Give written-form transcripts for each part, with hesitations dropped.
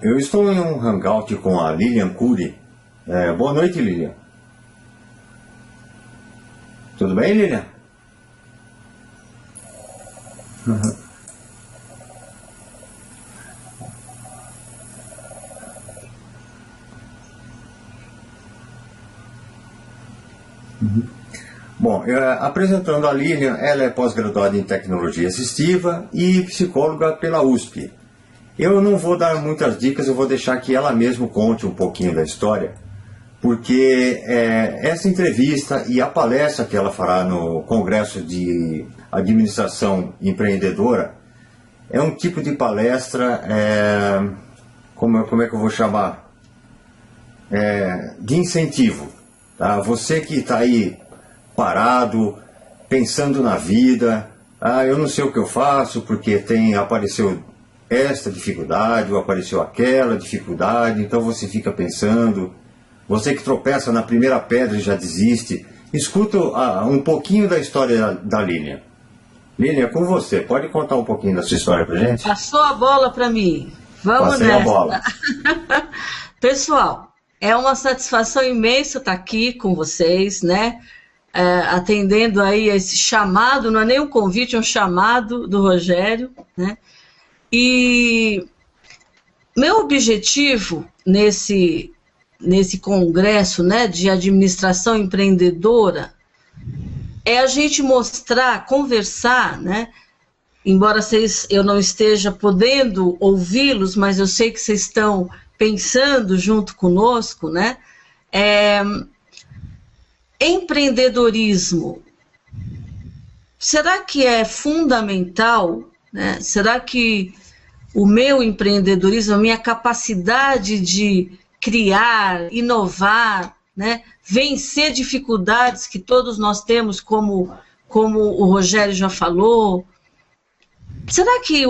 Eu estou em um hangout com a Lilian Cury. Boa noite, Lilian. Tudo bem, Lilian? Bom, apresentando a Lilian, ela é pós-graduada em Tecnologia Assistiva e psicóloga pela USP. Eu não vou dar muitas dicas, eu vou deixar que ela mesma conte um pouquinho da história, porque essa entrevista e a palestra que ela fará no Congresso de Administração Empreendedora é um tipo de palestra, como é que eu vou chamar? De incentivo. Tá? Você que está aí parado, pensando na vida, eu não sei o que eu faço porque apareceu esta dificuldade ou apareceu aquela dificuldade, então você fica pensando, você que tropeça na primeira pedra e já desiste. Escuta um pouquinho da história da Lilian. Lilian, com você, pode contar um pouquinho da sua história pra gente? Passou a bola para mim, vamos Passei nessa. a bola. Pessoal, é uma satisfação imensa estar aqui com vocês, né? Atendendo aí a esse chamado, não é nem um convite, é um chamado do Rogério, né? E meu objetivo nesse congresso, né, de administração empreendedora é a gente mostrar, conversar, né? Embora eu não esteja podendo ouvi-los, mas eu sei que vocês estão pensando junto conosco, né? Empreendedorismo, será que é fundamental, né? Será que o meu empreendedorismo, a minha capacidade de criar, inovar, né? Vencer dificuldades que todos nós temos, como o Rogério já falou, será que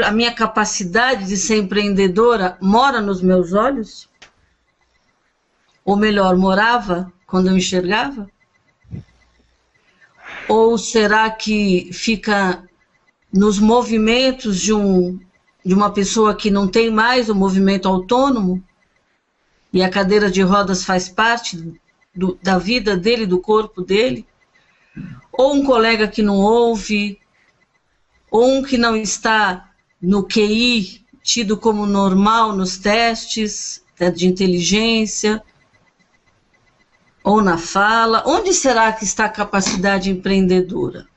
a minha capacidade de ser empreendedora mora nos meus olhos? Ou melhor, morava quando eu enxergava? Ou será que fica nos movimentos de uma pessoa que não tem mais o movimento autônomo e a cadeira de rodas faz parte da vida dele, do corpo dele? Ou um colega que não ouve, ou um que não está no QI, tido como normal nos testes, né, de inteligência, ou na fala? Onde será que está a capacidade empreendedora?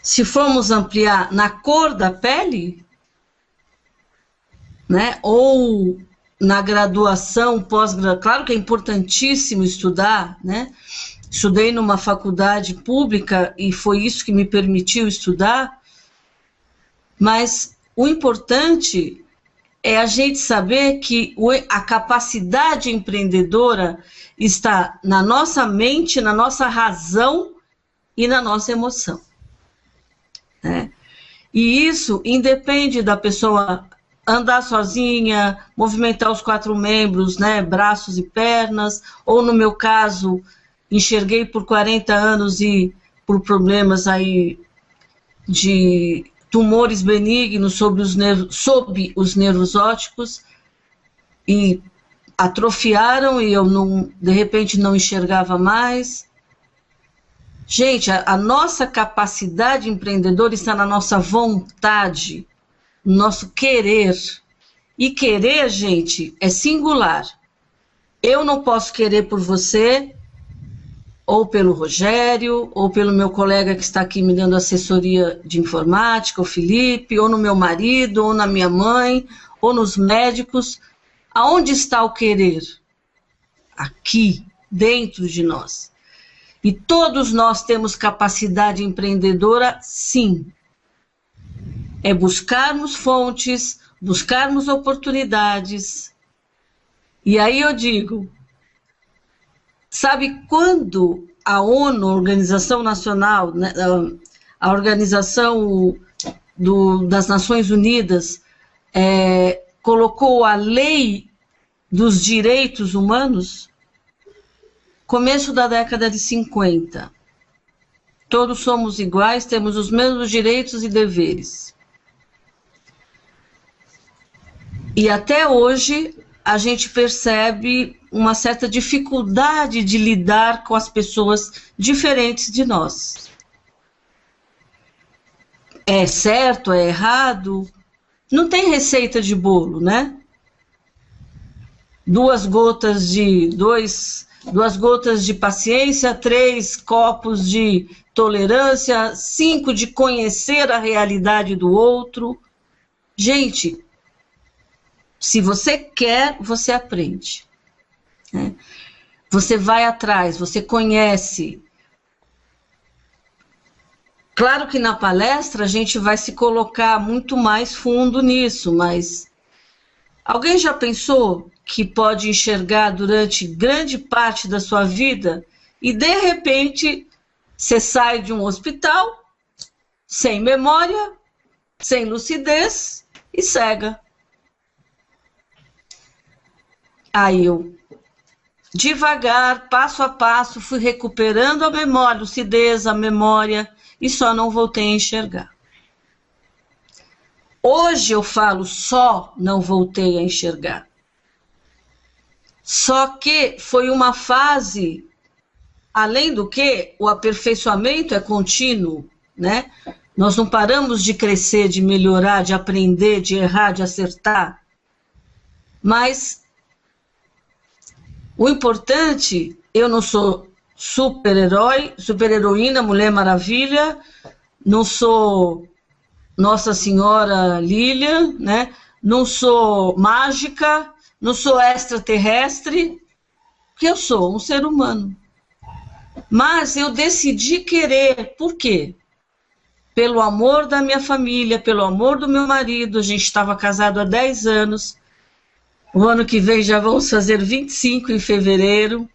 Se formos ampliar na cor da pele, né, ou na graduação, pós-graduação, claro que é importantíssimo estudar, né? Estudei numa faculdade pública e foi isso que me permitiu estudar, mas o importante é a gente saber que a capacidade empreendedora está na nossa mente, na nossa razão e na nossa emoção, né? E isso independe da pessoa andar sozinha, movimentar os 4 membros, né, braços e pernas, ou no meu caso, enxerguei por 40 anos e por problemas aí de tumores benignos sob os nervos ópticos e atrofiaram e eu de repente não enxergava mais. Gente, a nossa capacidade empreendedora está na nossa vontade, no nosso querer. E querer, gente, é singular. Eu não posso querer por você, ou pelo Rogério, ou pelo meu colega que está aqui me dando assessoria de informática, o Felipe, ou no meu marido, ou na minha mãe, ou nos médicos. Aonde está o querer? Aqui, dentro de nós. E todos nós temos capacidade empreendedora, sim. É buscarmos fontes, buscarmos oportunidades. E aí eu digo, sabe quando a ONU, a Organização Nacional, a Organização das Nações Unidas, colocou a Lei dos Direitos Humanos? Começo da década de 50. Todos somos iguais, temos os mesmos direitos e deveres. E até hoje a gente percebe uma certa dificuldade de lidar com as pessoas diferentes de nós. É certo, é errado? Não tem receita de bolo, né? Duas gotas de paciência, 3 copos de tolerância, 5 de conhecer a realidade do outro. Gente, se você quer, você aprende, né? Você vai atrás, você conhece. Claro que na palestra a gente vai se colocar muito mais fundo nisso, mas alguém já pensou que pode enxergar durante grande parte da sua vida e, de repente, você sai de um hospital sem memória, sem lucidez e cega? Aí eu, devagar, passo a passo, fui recuperando a memória, lucidez, a memória, e só não voltei a enxergar. Hoje eu falo só não voltei a enxergar. Só que foi uma fase, além do que o aperfeiçoamento é contínuo, né? Nós não paramos de crescer, de melhorar, de aprender, de errar, de acertar. Mas o importante, eu não sou super-herói, super-heroína, Mulher Maravilha, não sou Nossa Senhora Lília, né? Não sou mágica, não sou extraterrestre, porque eu sou um ser humano. Mas eu decidi querer, por quê? Pelo amor da minha família, pelo amor do meu marido, a gente estava casado há 10 anos, o ano que vem já vamos fazer 25 em fevereiro.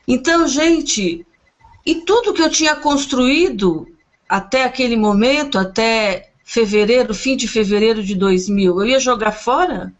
Então, gente, e tudo que eu tinha construído até aquele momento, até fevereiro, fim de fevereiro de 2000, eu ia jogar fora?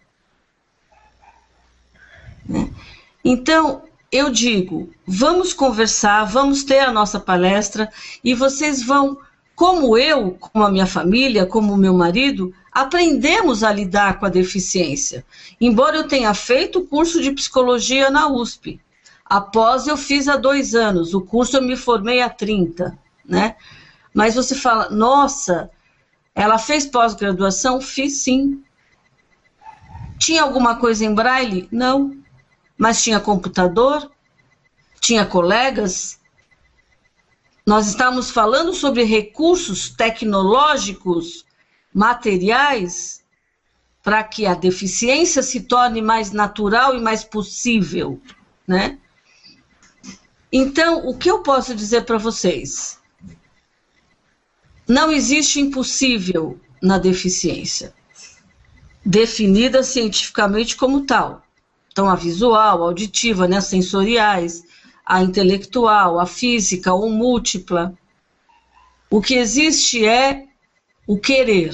Então, eu digo, vamos conversar, vamos ter a nossa palestra e vocês vão, como eu, como a minha família, como o meu marido, aprendemos a lidar com a deficiência. Embora eu tenha feito o curso de psicologia na USP, após eu fiz há 2 anos, o curso eu me formei há 30, né? Mas você fala, nossa, ela fez pós-graduação? Fiz sim. Tinha alguma coisa em braille? Não. Mas tinha computador? Tinha colegas? Nós estamos falando sobre recursos tecnológicos, materiais, para que a deficiência se torne mais natural e mais possível, né? Então, o que eu posso dizer para vocês? Não existe impossível na deficiência, definida cientificamente como tal. Então, a visual, a auditiva, né, as sensoriais, a intelectual, a física ou múltipla. O que existe é o querer.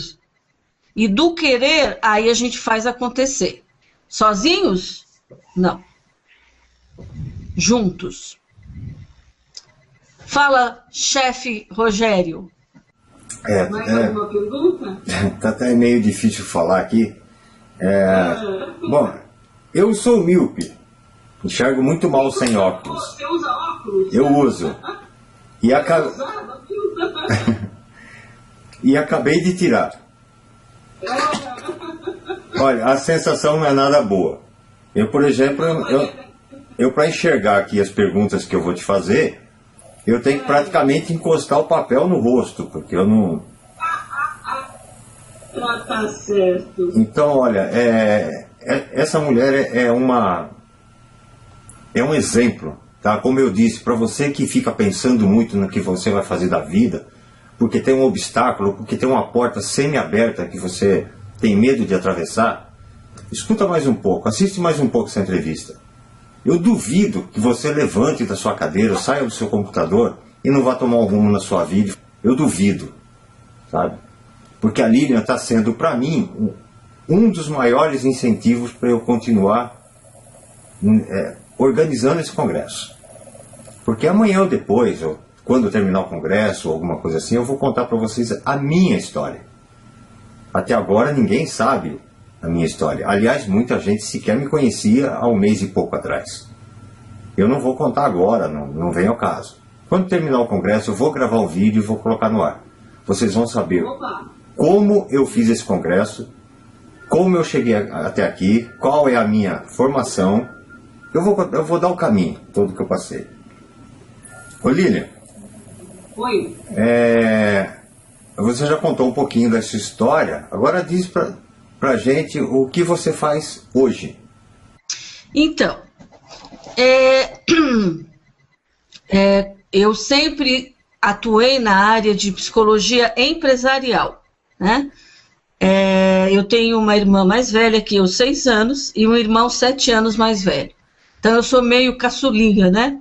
E do querer, aí a gente faz acontecer. Sozinhos? Não. Juntos. Fala, chefe Rogério. Mais alguma pergunta? Tá até meio difícil falar aqui. Bom, eu sou míope. Enxergo muito mal sem óculos. Você usa óculos? Eu uso. E, e acabei de tirar. Olha, a sensação não é nada boa. Eu, por exemplo, eu para enxergar aqui as perguntas que eu vou te fazer, eu tenho que praticamente encostar o papel no rosto, porque eu não... Tá certo. Então, olha, essa mulher é um exemplo, tá? Como eu disse, para você que fica pensando muito no que você vai fazer da vida, porque tem um obstáculo, porque tem uma porta semi-aberta que você tem medo de atravessar, escuta mais um pouco, assiste mais um pouco essa entrevista. Eu duvido que você levante da sua cadeira, saia do seu computador e não vá tomar um rumo na sua vida. Eu duvido, sabe? Porque a Lilian está sendo, para mim, um dos maiores incentivos para eu continuar organizando esse congresso. Porque amanhã ou depois, ou quando eu terminar o congresso ou alguma coisa assim, eu vou contar para vocês a minha história. Até agora ninguém sabe a minha história. Aliás, muita gente sequer me conhecia há um mês e pouco atrás. Eu não vou contar agora, não vem ao caso. Quando terminar o congresso, eu vou gravar um vídeo e vou colocar no ar. Vocês vão saber como eu fiz esse congresso, como eu cheguei até aqui, qual é a minha formação. Eu vou dar o caminho todo que eu passei. Ô Lilian. Oi. Você já contou um pouquinho da sua história, agora diz pra gente o que você faz hoje. Então, eu sempre atuei na área de psicologia empresarial, né? Eu tenho uma irmã mais velha que eu, 6 anos, e um irmão 7 anos mais velho. Então eu sou meio caçulinha, né?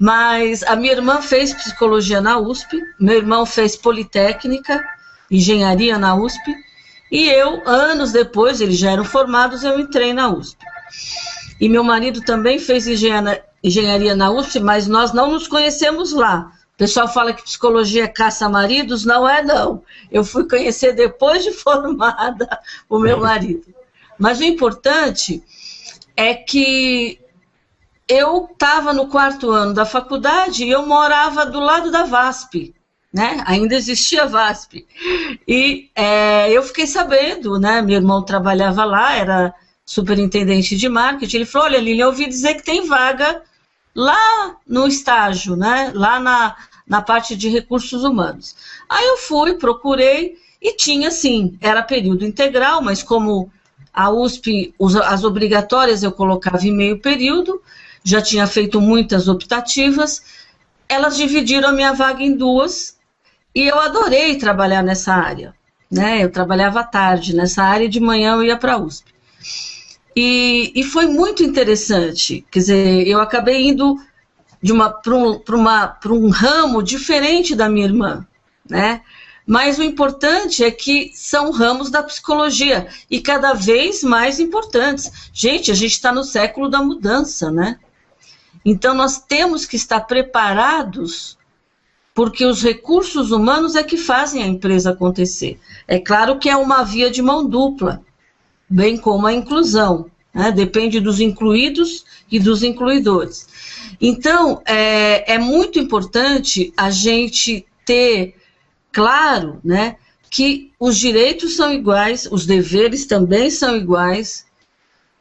Mas a minha irmã fez psicologia na USP, meu irmão fez politécnica, engenharia na USP, e eu, anos depois, eles já eram formados, eu entrei na USP. E meu marido também fez engenharia na USP, mas nós não nos conhecemos lá. O pessoal fala que psicologia é caça-maridos, não é não. Eu fui conhecer depois de formada o meu marido. Mas o importante é que eu estava no 4º ano da faculdade e eu morava do lado da VASP, né? Ainda existia a VASP. E eu fiquei sabendo, né? Meu irmão trabalhava lá, era superintendente de marketing. Ele falou: olha, Lilian, eu ouvi dizer que tem vaga lá no estágio, né? Lá na parte de recursos humanos. Aí eu fui, procurei e tinha, sim, era período integral, mas como a USP, as obrigatórias eu colocava em meio período, já tinha feito muitas optativas, elas dividiram a minha vaga em 2 e eu adorei trabalhar nessa área, né? Eu trabalhava à tarde nessa área e de manhã eu ia para a USP. E foi muito interessante, quer dizer, eu acabei indo para um ramo diferente da minha irmã, né? Mas o importante é que são ramos da psicologia e cada vez mais importantes. Gente, a gente está no século da mudança, né? Então nós temos que estar preparados, porque os recursos humanos é que fazem a empresa acontecer. É claro que é uma via de mão dupla, bem como a inclusão, né? Depende dos incluídos e dos incluidores. Então, é muito importante a gente ter claro, né, que os direitos são iguais, os deveres também são iguais,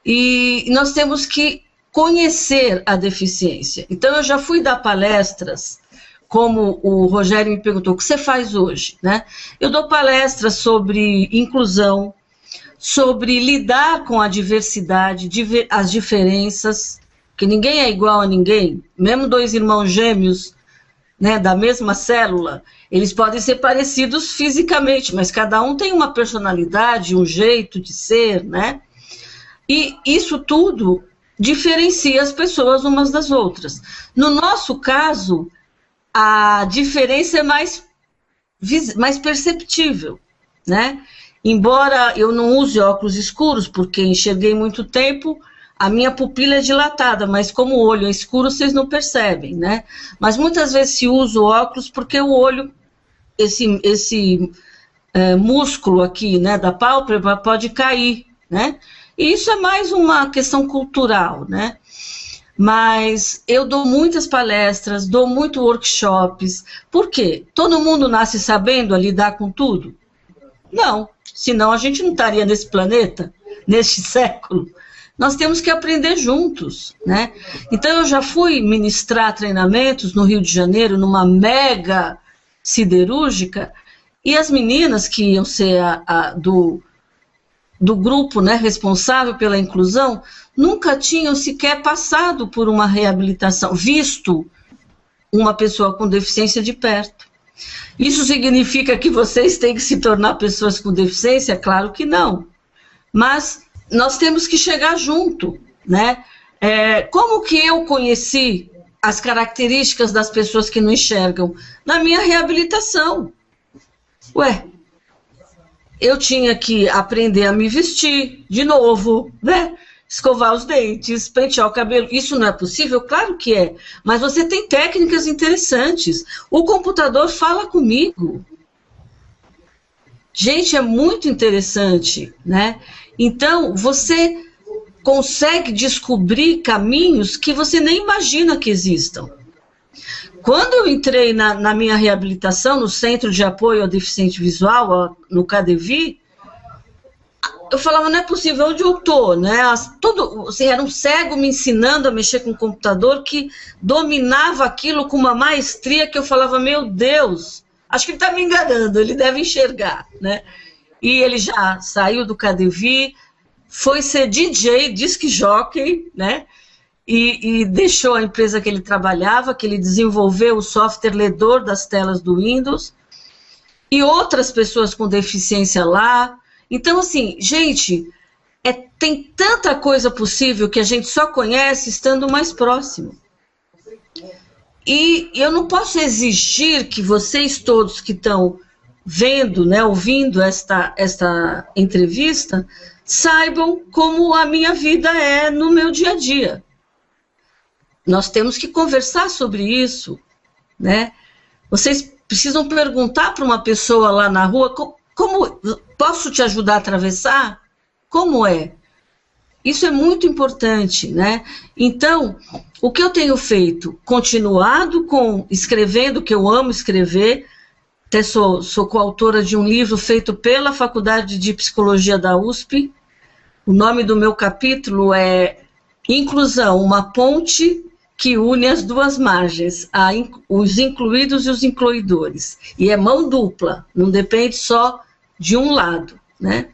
e nós temos que conhecer a deficiência. Então, eu já fui dar palestras, como o Rogério me perguntou, o que você faz hoje, né? Eu dou palestras sobre inclusão, sobre lidar com a diversidade, as diferenças, que ninguém é igual a ninguém, mesmo 2 irmãos gêmeos, né, da mesma célula, eles podem ser parecidos fisicamente, mas cada um tem uma personalidade, um jeito de ser, né? E isso tudo diferencia as pessoas umas das outras. No nosso caso, a diferença é mais perceptível, né? Embora eu não use óculos escuros, porque enxerguei muito tempo, a minha pupila é dilatada, mas como o olho é escuro, vocês não percebem, né? Mas muitas vezes se usa o óculos porque o olho, esse músculo aqui, né, da pálpebra pode cair, né? E isso é mais uma questão cultural, né? Mas eu dou muitas palestras, dou muitos workshops. Por quê? Todo mundo nasce sabendo a lidar com tudo? Não, senão a gente não estaria nesse planeta, neste século. Nós temos que aprender juntos, né? Então eu já fui ministrar treinamentos no Rio de Janeiro, numa mega siderúrgica, e as meninas que iam ser do grupo, né, responsável pela inclusão, nunca tinham sequer passado por uma reabilitação, visto uma pessoa com deficiência de perto. Isso significa que vocês têm que se tornar pessoas com deficiência? Claro que não. Mas nós temos que chegar junto, né? Como que eu conheci as características das pessoas que não enxergam? Na minha reabilitação. Eu tinha que aprender a me vestir de novo, né? Escovar os dentes, pentear o cabelo. Isso não é possível? Claro que é. Mas você tem técnicas interessantes. O computador fala comigo. Gente, é muito interessante, né? Então, você consegue descobrir caminhos que você nem imagina que existam. Quando eu entrei na minha reabilitação, no Centro de Apoio ao Deficiente Visual, no CADEVI, eu falava, não é possível, onde eu estou, né? Assim, era um cego me ensinando a mexer com o computador que dominava aquilo com uma maestria que eu falava, meu Deus, acho que ele está me enganando, ele deve enxergar, né? E ele já saiu do CADEVI, foi ser DJ, disc jockey, né? E deixou a empresa que ele trabalhava, que ele desenvolveu o software ledor das telas do Windows, e outras pessoas com deficiência lá. Então, assim, gente, tem tanta coisa possível que a gente só conhece estando mais próximo. E eu não posso exigir que vocês todos que estão vendo, né, ouvindo esta entrevista, saibam como a minha vida é no meu dia a dia. Nós temos que conversar sobre isso, né? Vocês precisam perguntar para uma pessoa lá na rua, como posso te ajudar a atravessar? Como é? Isso é muito importante, né? Então, o que eu tenho feito? Continuado escrevendo, que eu amo escrever, até sou coautora de um livro feito pela Faculdade de Psicologia da USP. O nome do meu capítulo é Inclusão, uma ponte que une as duas margens, os incluídos e os incluidores. E é mão dupla, não depende só de um lado, né?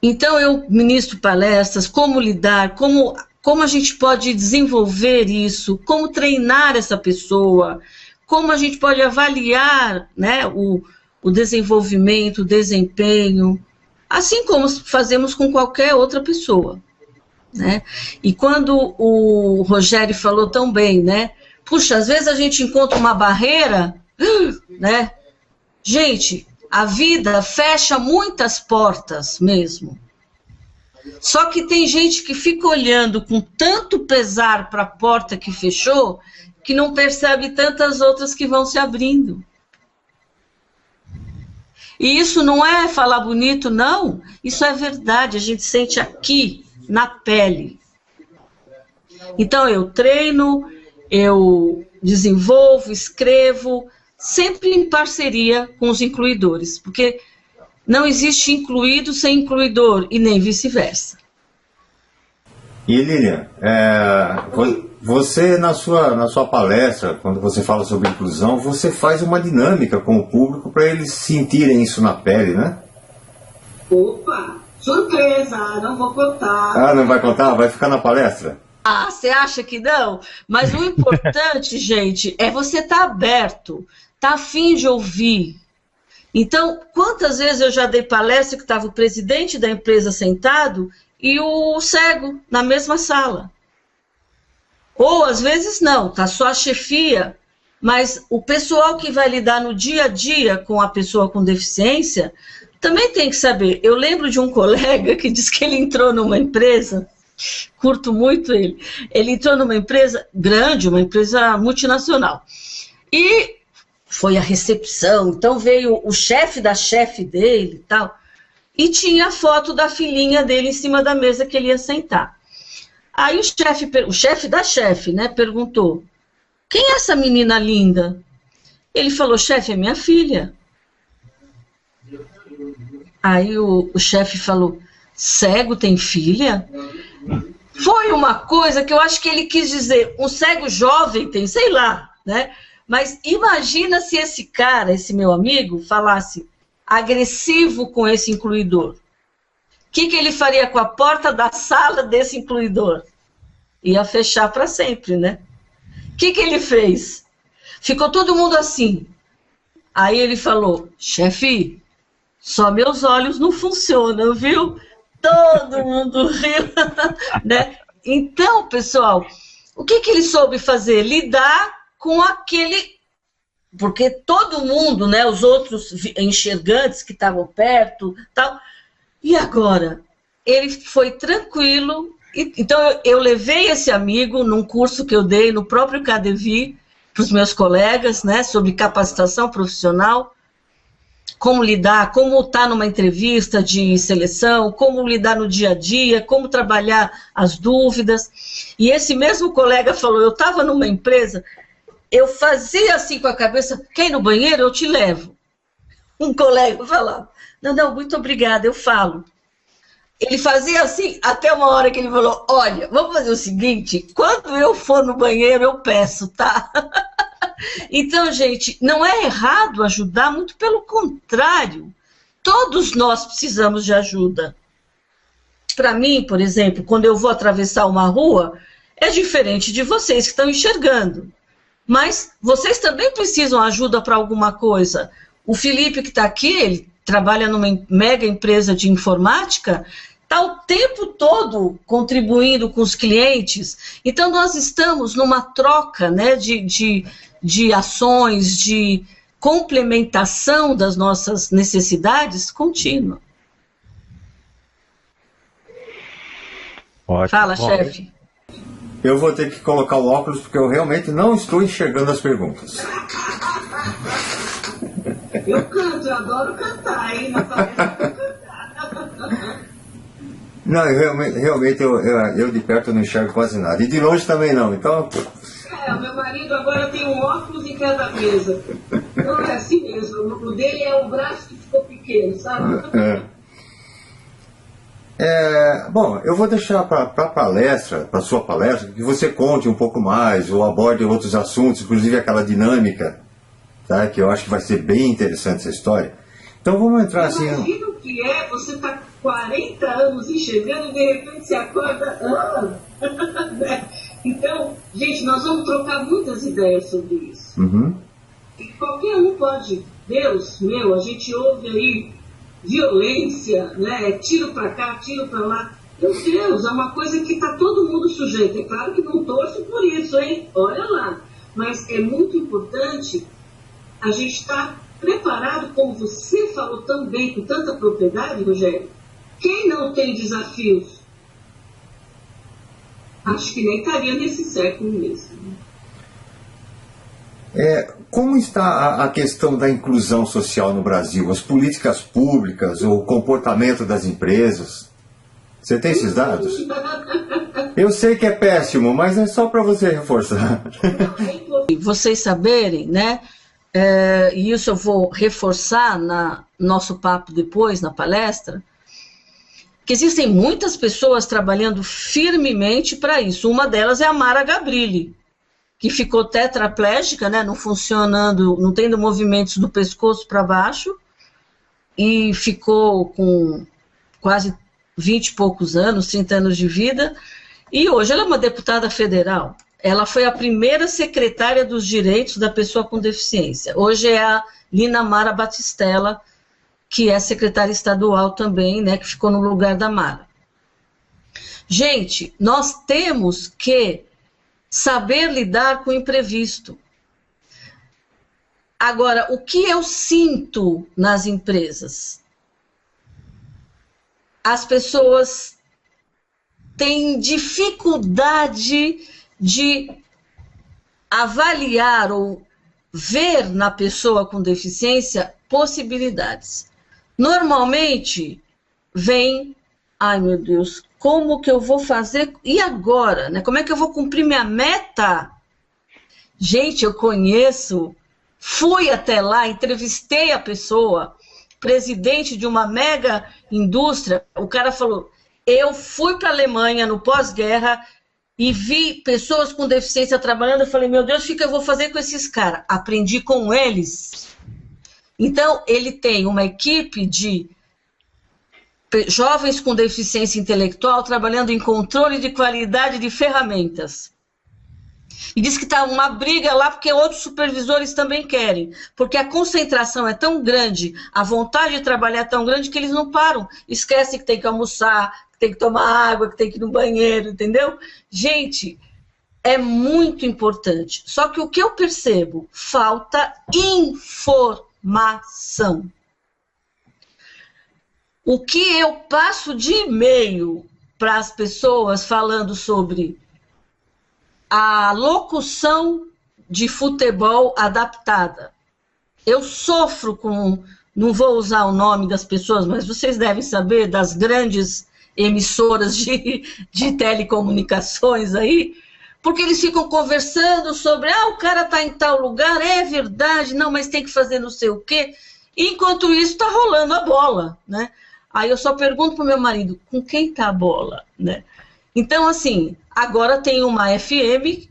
Então, eu ministro palestras, como lidar, como a gente pode desenvolver isso, como treinar essa pessoa, como a gente pode avaliar, né, o desenvolvimento, o desempenho, assim como fazemos com qualquer outra pessoa, né? E quando o Rogério falou tão bem, né? Puxa, às vezes a gente encontra uma barreira, né? Gente, a vida fecha muitas portas mesmo. Só que tem gente que fica olhando com tanto pesar para a porta que fechou, que não percebe tantas outras que vão se abrindo. E isso não é falar bonito, não. Isso é verdade, a gente sente aqui, na pele. Então, eu treino, eu desenvolvo, escrevo, sempre em parceria com os incluidores, porque não existe incluído sem incluidor, e nem vice-versa. E Lilian, você na sua palestra, quando você fala sobre inclusão, você faz uma dinâmica com o público para eles sentirem isso na pele, né? Opa, surpresa, não vou contar. Ah, não vai contar? Vai ficar na palestra? Ah, você acha que não? Mas o importante, gente, é você estar aberto, estar a fim de ouvir. Então, quantas vezes eu já dei palestra que estava o presidente da empresa sentado e o cego na mesma sala? Ou, às vezes, não, está só a chefia, mas o pessoal que vai lidar no dia a dia com a pessoa com deficiência também tem que saber. Eu lembro de um colega que disse que ele entrou numa empresa, curto muito ele entrou numa empresa grande, uma empresa multinacional, e foi a recepção, então veio o chefe da chefe dele e tal, e tinha a foto da filhinha dele em cima da mesa que ele ia sentar. Aí o chefe da chefe, né, perguntou, quem é essa menina linda? Ele falou, chefe, é minha filha. Aí o chefe falou, cego tem filha? Foi uma coisa que eu acho que ele quis dizer, um cego jovem tem, sei lá, né? Mas imagina se esse cara, esse meu amigo, falasse agressivo com esse incluidor. O que ele faria com a porta da sala desse incluidor? Ia fechar para sempre, né? O que ele fez? Ficou todo mundo assim. Aí ele falou, chefe, só meus olhos não funcionam, viu? Todo mundo riu, né? Então, pessoal, o que ele soube fazer? Lidar com aquele... Porque todo mundo, né, os outros enxergantes que estavam perto, tal. E agora? Ele foi tranquilo. Então, eu levei esse amigo num curso que eu dei no próprio CADEVI, para os meus colegas, né, sobre capacitação profissional. como lidar, como estar numa entrevista de seleção, como lidar no dia a dia, como trabalhar as dúvidas. E esse mesmo colega falou, eu estava numa empresa, eu fazia assim com a cabeça, quer ir no banheiro? Eu te levo. Um colega falava, não, muito obrigada, eu falo. Ele fazia assim, até uma hora que ele falou, olha, vamos fazer o seguinte, quando eu for no banheiro, eu peço, tá? Então, gente, não é errado ajudar, muito pelo contrário. Todos nós precisamos de ajuda. Para mim, por exemplo, quando eu vou atravessar uma rua, é diferente de vocês que estão enxergando. Mas vocês também precisam de ajuda para alguma coisa. O Felipe, que está aqui, ele trabalha numa mega empresa de informática, está o tempo todo contribuindo com os clientes. Então, nós estamos numa troca, né, de ações, de complementação das nossas necessidades contínua. Ótimo. Fala, chefe. Eu vou ter que colocar o óculos porque eu realmente não estou enxergando as perguntas. Eu canto, eu adoro cantar, hein? Não, realmente eu de perto não enxergo quase nada. E de longe também não, então... O meu marido agora tem um óculos em cada mesa. Não é assim mesmo. O dele é o braço que ficou pequeno, sabe? Bom, eu vou deixar para a sua palestra, que você conte um pouco mais, ou aborde outros assuntos, inclusive aquela dinâmica, tá? Que eu acho que vai ser bem interessante essa história. Então vamos entrar assim... Imagina o que é, você está 40 anos enxergando e de repente você acorda... Então, gente, nós vamos trocar muitas ideias sobre isso. Uhum. E qualquer um pode... Deus meu, a gente ouve aí violência, né? Tiro para cá, tiro para lá. Meu Deus, é uma coisa que está todo mundo sujeito. É claro que não torço por isso, hein? Olha lá. Mas é muito importante a gente estar preparado, como você falou tão bem, com tanta propriedade, Rogério. Quem não tem desafios? Acho que nem estaria nesse século mesmo. Como está a questão da inclusão social no Brasil? As políticas públicas, o comportamento das empresas? Você tem esses dados? Eu sei que é péssimo, mas é só para você reforçar. Vocês saberem, né? E isso eu vou reforçar no nosso papo depois, na palestra, que existem muitas pessoas trabalhando firmemente para isso. Uma delas é a Mara Gabrilli, que ficou tetraplégica, né, não funcionando, não tendo movimentos do pescoço para baixo, e ficou com quase 20 e poucos anos, 30 anos de vida, e hoje ela é uma deputada federal. Ela foi a primeira secretária dos direitos da pessoa com deficiência. Hoje é a Lina Mara Batistella, que é secretária estadual também, né, que ficou no lugar da Mara. Gente, nós temos que saber lidar com o imprevisto. Agora, o que eu sinto nas empresas? As pessoas têm dificuldade de avaliar ou ver na pessoa com deficiência possibilidades. Normalmente, vem, ai meu Deus, como que eu vou fazer? E agora? Né? Como é que eu vou cumprir minha meta? Gente, eu conheço, fui até lá, entrevistei a pessoa, presidente de uma mega indústria, o cara falou, eu fui para a Alemanha no pós-guerra e vi pessoas com deficiência trabalhando, eu falei, meu Deus, o que eu vou fazer com esses caras? Aprendi com eles. Então, ele tem uma equipe de jovens com deficiência intelectual trabalhando em controle de qualidade de ferramentas. E diz que está uma briga lá porque outros supervisores também querem, porque a concentração é tão grande, a vontade de trabalhar é tão grande que eles não param, esquecem que tem que almoçar, que tem que tomar água, que tem que ir no banheiro, entendeu? Gente, é muito importante. Só que o que eu percebo? Falta informação. O que eu passo de e-mail para as pessoas falando sobre a locução de futebol adaptada. eu sofro com, não vou usar o nome das pessoas, mas vocês devem saber, das grandes emissoras de telecomunicações aí, porque eles ficam conversando sobre, o cara está em tal lugar, é verdade, não, mas tem que fazer não sei o quê. Enquanto isso, está rolando a bola, né? Aí eu só pergunto para o meu marido, com quem está a bola, né? Então, assim, agora tem uma FM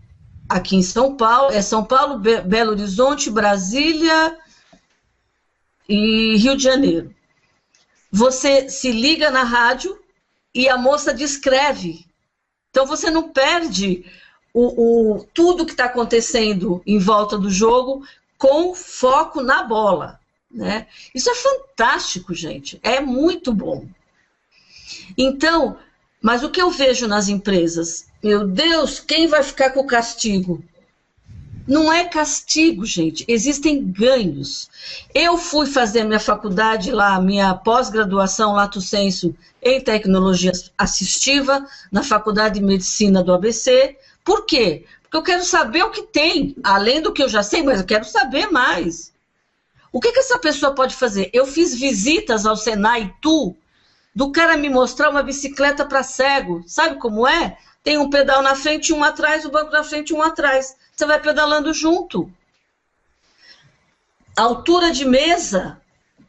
aqui em São Paulo, São Paulo, Belo Horizonte, Brasília e Rio de Janeiro. Você se liga na rádio e a moça descreve. Então, você não perde tudo que está acontecendo em volta do jogo com foco na bola, né? Isso é fantástico, gente. É muito bom. Então, mas o que eu vejo nas empresas? Meu Deus, quem vai ficar com o castigo? Não é castigo, gente. Existem ganhos. Eu fui fazer minha faculdade lá, minha pós-graduação Lato Sensu em tecnologia assistiva, na Faculdade de Medicina do ABC. Por quê? Porque eu quero saber o que tem, além do que eu já sei, mas eu quero saber mais. O que essa pessoa pode fazer? Eu fiz visitas ao Senai Tu, do cara me mostrar uma bicicleta para cego. Sabe como é? Tem um pedal na frente e um atrás, o banco na frente e um atrás. Você vai pedalando junto. A altura de mesa,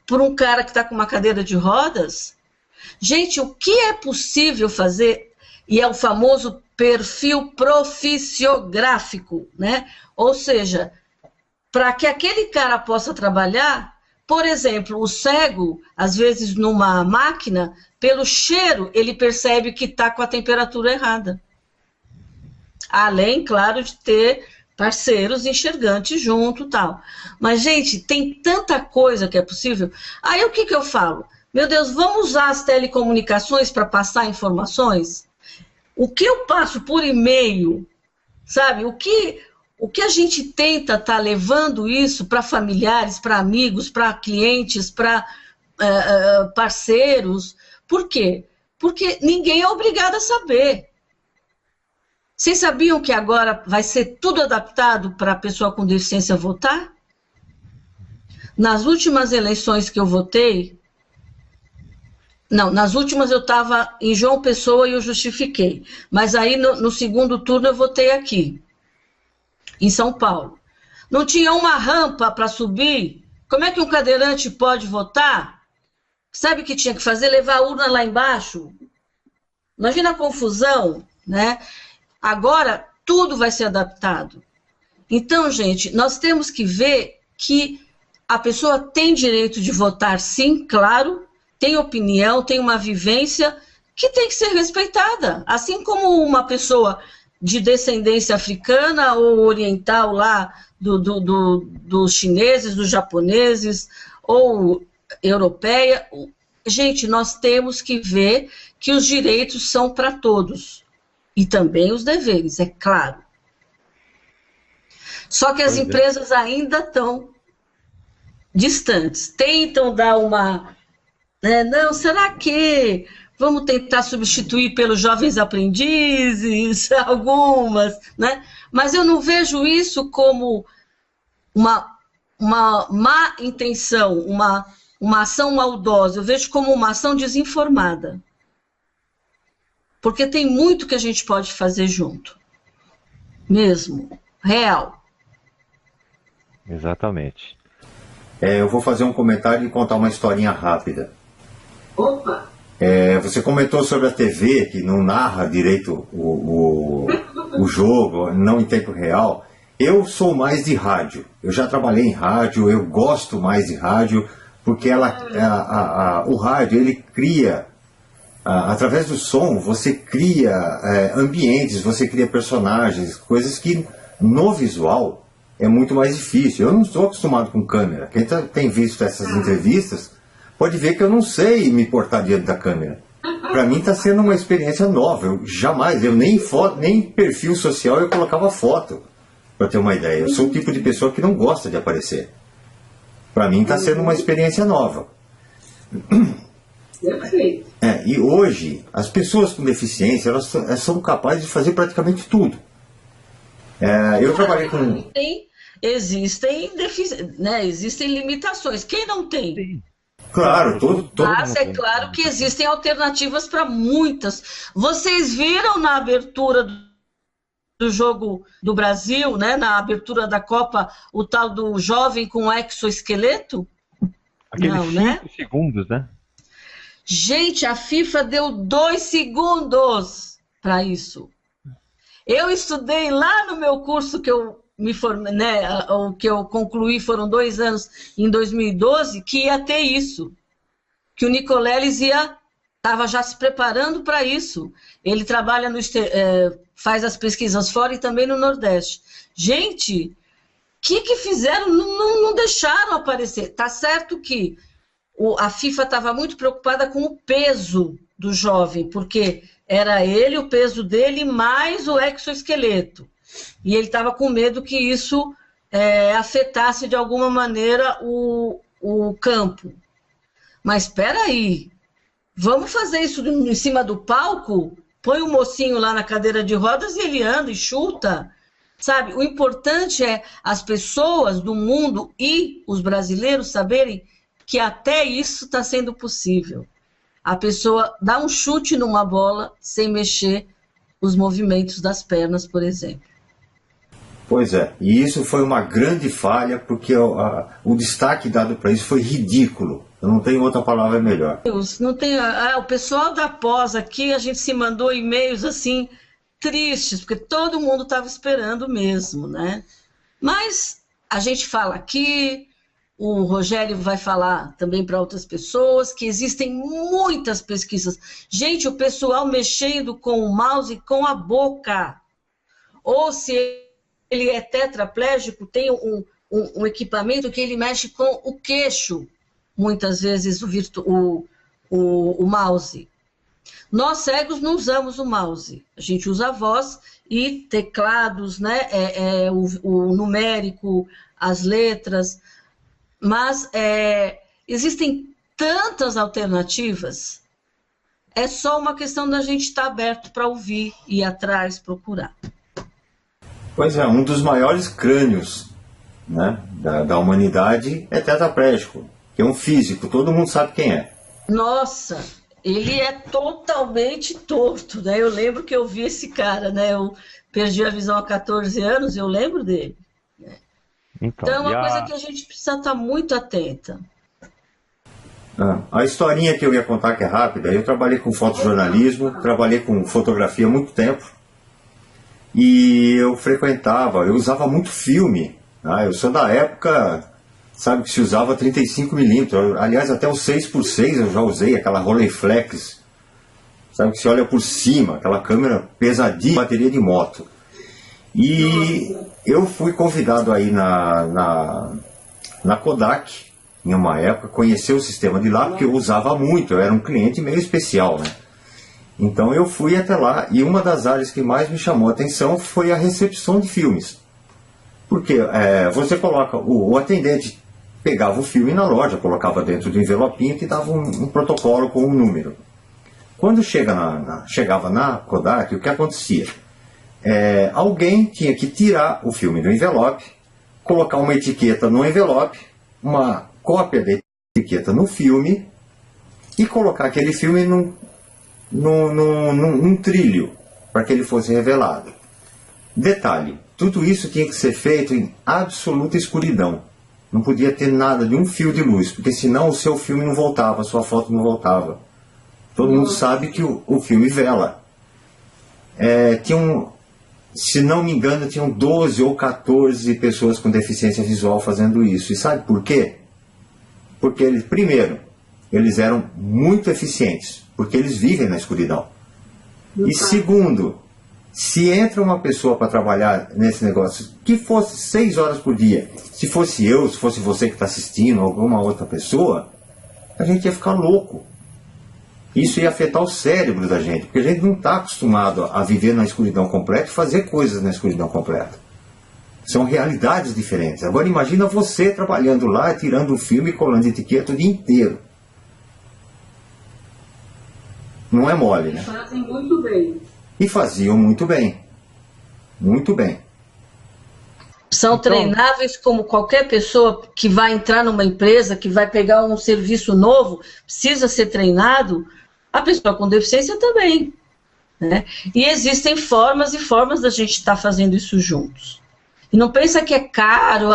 por um cara que está com uma cadeira de rodas. Gente, o que é possível fazer? E é o famoso perfil proficiográfico, né? Ou seja, para que aquele cara possa trabalhar, por exemplo, o cego, às vezes numa máquina, pelo cheiro, ele percebe que está com a temperatura errada. Além, claro, de ter parceiros enxergantes junto e tal. Mas, gente, tem tanta coisa que é possível. Aí o que eu falo? Meu Deus, vamos usar as telecomunicações para passar informações? O que eu passo por e-mail, sabe? O que a gente tenta estar levando isso para familiares, para amigos, para clientes, para parceiros. Por quê? Porque ninguém é obrigado a saber. Vocês sabiam que agora vai ser tudo adaptado para a pessoa com deficiência votar? Nas últimas eleições que eu votei, não, nas últimas eu estava em João Pessoa e eu justifiquei. Mas aí no segundo turno eu votei aqui, em São Paulo. Não tinha uma rampa para subir? Como é que um cadeirante pode votar? Sabe o que tinha que fazer? Levar a urna lá embaixo? Imagina a confusão, né? Agora, tudo vai ser adaptado. Então, gente, nós temos que ver que a pessoa tem direito de votar, sim, claro, tem opinião, tem uma vivência que tem que ser respeitada. Assim como uma pessoa de descendência africana ou oriental lá, dos chineses, dos japoneses, ou europeia. Gente, nós temos que ver que os direitos são para todos. E também os deveres, é claro. Só que as empresas ainda estão distantes. Tentam dar uma... não, será que vamos tentar substituir pelos jovens aprendizes, algumas, né? Mas eu não vejo isso como uma má intenção, uma ação maldosa. Eu vejo como uma ação desinformada. Porque tem muito que a gente pode fazer junto. Mesmo. Real. Exatamente. Eu vou fazer um comentário e contar uma historinha rápida. Opa! Você comentou sobre a TV, que não narra direito o jogo, não em tempo real. Eu sou mais de rádio. Eu já trabalhei em rádio, eu gosto mais de rádio, porque o rádio, ele cria... através do som, você cria ambientes, você cria personagens, coisas que no visual é muito mais difícil. Eu não estou acostumado com câmera. Quem tem visto essas entrevistas pode ver que eu não sei me portar diante da câmera. Para mim está sendo uma experiência nova. Eu nem perfil social eu colocava foto, para ter uma ideia. Eu sou o tipo de pessoa que não gosta de aparecer. Para mim está sendo uma experiência nova. E hoje, as pessoas com deficiência, elas são capazes de fazer praticamente tudo. Eu trabalhei com... existem, né, existem limitações. Quem não tem? Sim. Claro, Mas é claro que existem alternativas para muitas. Vocês viram na abertura do jogo do Brasil, né, na abertura da Copa, o tal do jovem com exoesqueleto? Aqueles Não, 5 né? segundos, né? Gente, a FIFA deu 2 segundos para isso. Eu estudei lá no meu curso que eu me formei, né, o que eu concluí foram 2 anos em 2012, que ia ter isso. Que o Nicoleles estava já se preparando para isso. Ele trabalha faz as pesquisas fora e também no Nordeste. Gente, o que fizeram? Não deixaram aparecer. Tá certo que a FIFA estava muito preocupada com o peso do jovem, porque era ele, o peso dele, mais o exoesqueleto. E ele estava com medo que isso afetasse de alguma maneira o campo. Mas espera aí, vamos fazer isso em cima do palco? Põe o mocinho lá na cadeira de rodas e ele anda e chuta. Sabe, o importante é as pessoas do mundo e os brasileiros saberem que até isso está sendo possível. A pessoa dá um chute numa bola sem mexer os movimentos das pernas, por exemplo. Pois é, e isso foi uma grande falha, porque o destaque dado para isso foi ridículo. Eu não tenho outra palavra melhor. Não tem, o pessoal da pós aqui, a gente se mandou e-mails assim, tristes, porque todo mundo estava esperando mesmo, né? Mas a gente fala aqui, o Rogério vai falar também para outras pessoas, que existem muitas pesquisas. Gente, o pessoal mexendo com o mouse com a boca. Ou se ele é tetraplégico, tem um equipamento que ele mexe com o queixo, muitas vezes o mouse. Nós cegos não usamos o mouse, a gente usa a voz e teclados, né, o numérico, as letras, mas existem tantas alternativas, é só uma questão da gente estar aberto para ouvir, ir atrás, procurar. Pois é, um dos maiores crânios, né, da humanidade é tetraplégico, que é um físico, todo mundo sabe quem é. Nossa, ele é totalmente torto, né? Eu lembro que eu vi esse cara, né? Eu perdi a visão há 14 anos, eu lembro dele. Né? Então é uma coisa que a gente precisa estar muito atenta. A historinha que eu ia contar, que é rápida, eu trabalhei com fotojornalismo, trabalhei com fotografia há muito tempo, e eu usava muito filme, né? Eu sou da época, sabe, que se usava 35mm, aliás, até o 6x6 eu já usei, aquela Rolleiflex, sabe, que se olha por cima, aquela câmera pesadinha, bateria de moto. E eu fui convidado aí na Kodak, em uma época, conhecer o sistema de lá, porque eu usava muito, eu era um cliente meio especial, né? Então eu fui até lá, e uma das áreas que mais me chamou a atenção foi a recepção de filmes. Porque você coloca, o atendente pegava o filme na loja, colocava dentro do envelopinho e dava um protocolo com um número. Quando chegava na Kodak, o que acontecia? Alguém tinha que tirar o filme do envelope, colocar uma etiqueta no envelope, uma cópia da etiqueta no filme e colocar aquele filme num trilho para que ele fosse revelado. Detalhe, tudo isso tinha que ser feito em absoluta escuridão. Não podia ter nada de um fio de luz, porque senão o seu filme não voltava, a sua foto não voltava. Todo mundo sabe que o filme vela. Se não me engano, tinham 12 ou 14 pessoas com deficiência visual fazendo isso. E sabe por quê? Porque primeiro, eles eram muito eficientes, porque eles vivem na escuridão. E segundo, se entra uma pessoa para trabalhar nesse negócio, que fosse 6 horas por dia, se fosse eu, se fosse você que está assistindo, alguma outra pessoa, a gente ia ficar louco. Isso ia afetar o cérebro da gente, porque a gente não está acostumado a viver na escuridão completa e fazer coisas na escuridão completa. São realidades diferentes. Agora imagina você trabalhando lá, tirando o filme e colando etiqueta o dia inteiro. Não é mole, né? Fazem muito bem. E faziam muito bem. Muito bem. São treináveis como qualquer pessoa que vai entrar numa empresa, que vai pegar um serviço novo, precisa ser treinado, a pessoa com deficiência também. Né? E existem formas e formas da gente estar fazendo isso juntos. E não pensa que é caro,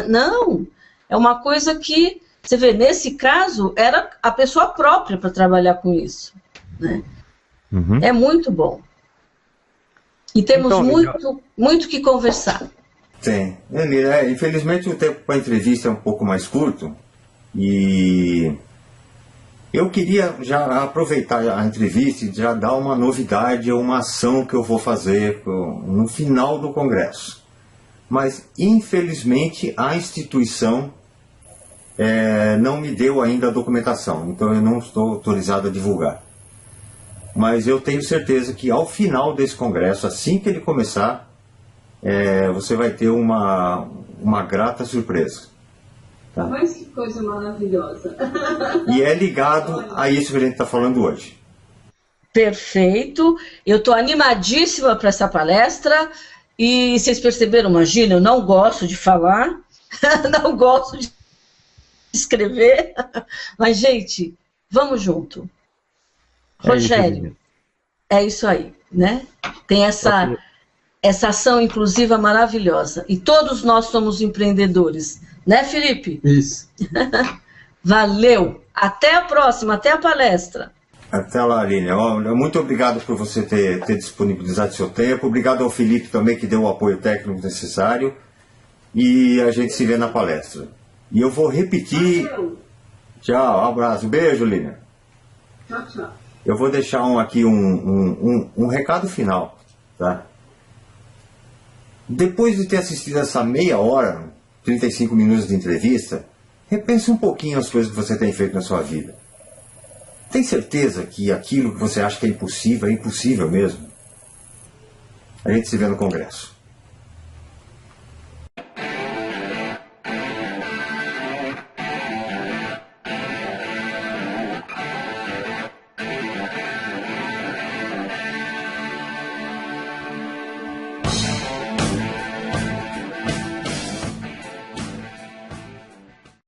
não. É uma coisa que, você vê, nesse caso, era a pessoa própria para trabalhar com isso. Né? Uhum. É muito bom. E temos muito que conversar. Tem. Infelizmente o tempo para a entrevista é um pouco mais curto e eu queria já aproveitar a entrevista e já dar uma novidade ou uma ação que eu vou fazer no final do congresso. Mas infelizmente a instituição não me deu ainda a documentação, então eu não estou autorizado a divulgar. Mas eu tenho certeza que ao final desse congresso, assim que ele começar, você vai ter uma grata surpresa. Tá? Mas que coisa maravilhosa. E é ligado a isso que a gente está falando hoje. Perfeito. Eu estou animadíssima para essa palestra. E vocês perceberam, imagina, eu não gosto de falar, não gosto de escrever. Mas, gente, vamos junto. Rogério, é isso aí, né? Tem essa ação inclusiva maravilhosa. E todos nós somos empreendedores. Né, Felipe? Isso. Valeu. Até a próxima, até a palestra. Até lá, Aline. Muito obrigado por você ter disponibilizado seu tempo. Obrigado ao Felipe também, que deu o apoio técnico necessário. E a gente se vê na palestra. E eu vou repetir... Tchau, um abraço. Beijo, Línia. Tchau, tchau. Eu vou deixar aqui um recado final, tá? Depois de ter assistido essa meia hora, 35 minutos de entrevista, repense um pouquinho as coisas que você tem feito na sua vida. Tem certeza que aquilo que você acha que é impossível mesmo? A gente se vê no congresso.